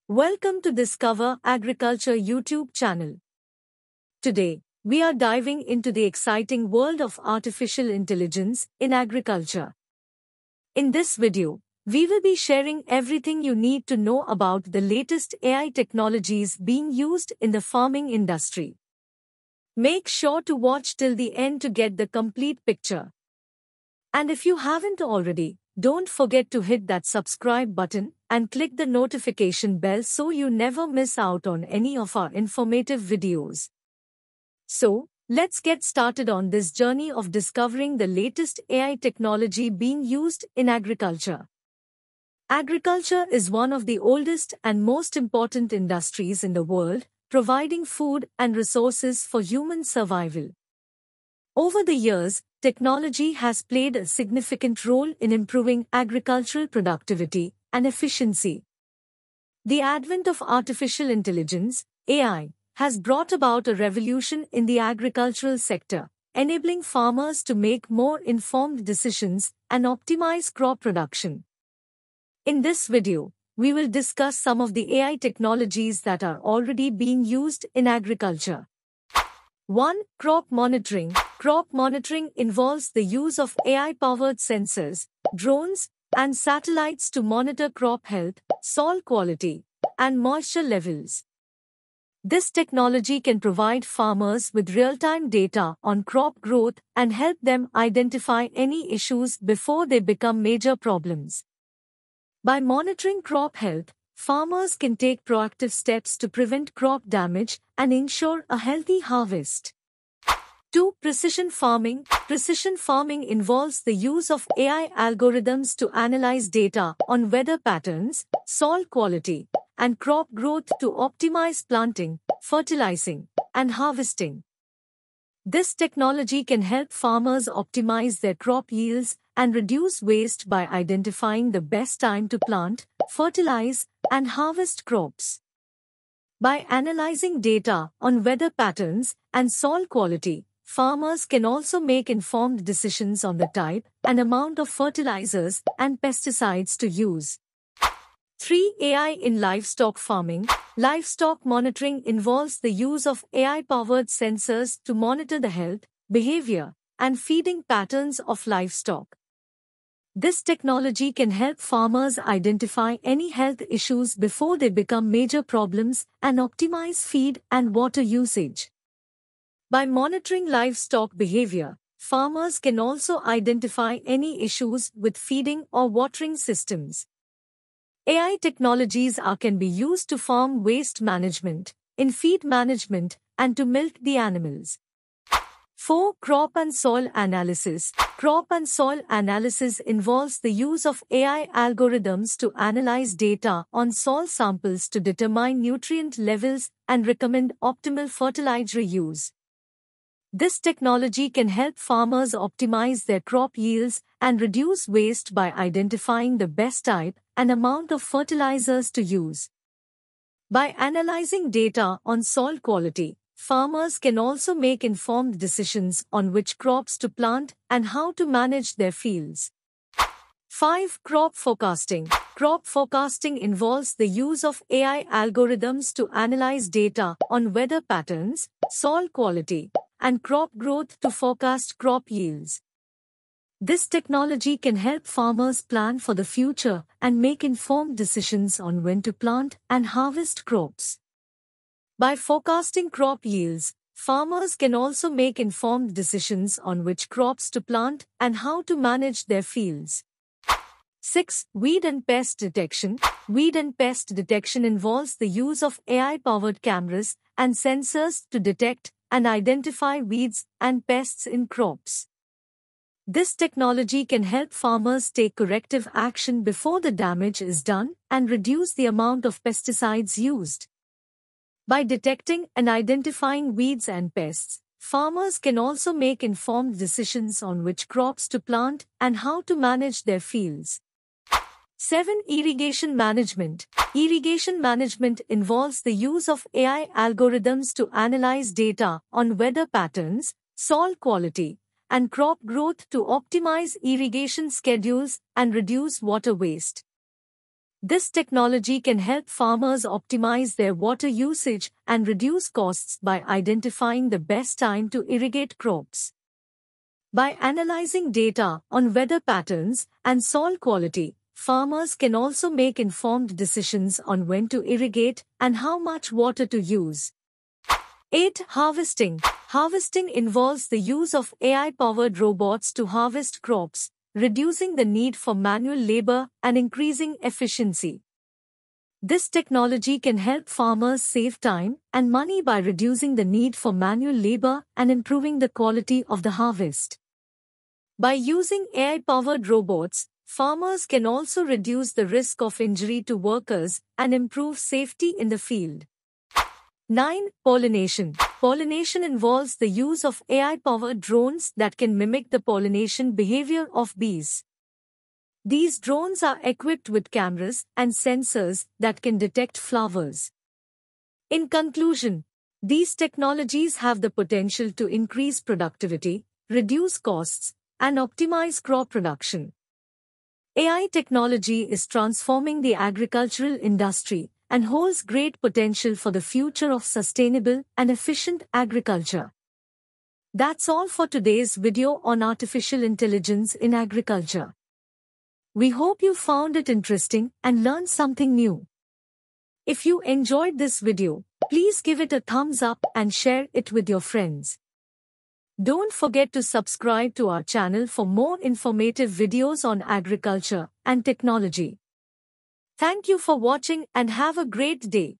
Welcome to Discover Agriculture YouTube channel. Today, we are diving into the exciting world of artificial intelligence in agriculture. In this video, we will be sharing everything you need to know about the latest AI technologies being used in the farming industry. Make sure to watch till the end to get the complete picture. And if you haven't already, don't forget to hit that subscribe button and click the notification bell so you never miss out on any of our informative videos. So, let's get started on this journey of discovering the latest AI technology being used in agriculture. Agriculture is one of the oldest and most important industries in the world, providing food and resources for human survival. Over the years, technology has played a significant role in improving agricultural productivity and efficiency. The advent of artificial intelligence, AI, has brought about a revolution in the agricultural sector, enabling farmers to make more informed decisions and optimize crop production. In this video, we will discuss some of the AI technologies that are already being used in agriculture. 1. Crop monitoring. Crop monitoring involves the use of AI-powered sensors, drones, and satellites to monitor crop health, soil quality, and moisture levels. This technology can provide farmers with real-time data on crop growth and help them identify any issues before they become major problems. By monitoring crop health, farmers can take proactive steps to prevent crop damage and ensure a healthy harvest. 2. Precision farming. Precision farming involves the use of AI algorithms to analyze data on weather patterns, soil quality, and crop growth to optimize planting, fertilizing, and harvesting. This technology can help farmers optimize their crop yields and reduce waste by identifying the best time to plant, fertilize, and harvest crops. By analyzing data on weather patterns and soil quality, farmers can also make informed decisions on the type and amount of fertilizers and pesticides to use. 3. AI in livestock farming. Livestock monitoring involves the use of AI-powered sensors to monitor the health, behavior, and feeding patterns of livestock. This technology can help farmers identify any health issues before they become major problems and optimize feed and water usage. By monitoring livestock behavior, farmers can also identify any issues with feeding or watering systems. AI technologies can be used to farm waste management, in feed management, and to milk the animals. 4. Crop and soil analysis. Crop and soil analysis involves the use of AI algorithms to analyze data on soil samples to determine nutrient levels and recommend optimal fertilizer use. This technology can help farmers optimize their crop yields and reduce waste by identifying the best type and amount of fertilizers to use. By analyzing data on soil quality, farmers can also make informed decisions on which crops to plant and how to manage their fields. 5. Crop forecasting. Crop forecasting involves the use of AI algorithms to analyze data on weather patterns, soil quality, and crop growth to forecast crop yields. This technology can help farmers plan for the future and make informed decisions on when to plant and harvest crops. By forecasting crop yields, farmers can also make informed decisions on which crops to plant and how to manage their fields. 6. Weed and pest detection. Weed and pest detection involves the use of AI-powered cameras and sensors to detect and identify weeds and pests in crops. This technology can help farmers take corrective action before the damage is done and reduce the amount of pesticides used. By detecting and identifying weeds and pests, farmers can also make informed decisions on which crops to plant and how to manage their fields. 7. Irrigation management. Irrigation management involves the use of AI algorithms to analyze data on weather patterns, soil quality, and crop growth to optimize irrigation schedules and reduce water waste. This technology can help farmers optimize their water usage and reduce costs by identifying the best time to irrigate crops. By analyzing data on weather patterns and soil quality, farmers can also make informed decisions on when to irrigate and how much water to use. 8. Harvesting. Harvesting involves the use of AI-powered robots to harvest crops, reducing the need for manual labor and increasing efficiency. This technology can help farmers save time and money by reducing the need for manual labor and improving the quality of the harvest. By using AI-powered robots, farmers can also reduce the risk of injury to workers and improve safety in the field. 9. Pollination. Pollination involves the use of AI-powered drones that can mimic the pollination behavior of bees. These drones are equipped with cameras and sensors that can detect flowers. In conclusion, these technologies have the potential to increase productivity, reduce costs, and optimize crop production. AI technology is transforming the agricultural industry and holds great potential for the future of sustainable and efficient agriculture. That's all for today's video on artificial intelligence in agriculture. We hope you found it interesting and learned something new. If you enjoyed this video, please give it a thumbs up and share it with your friends. Don't forget to subscribe to our channel for more informative videos on agriculture and technology. Thank you for watching and have a great day.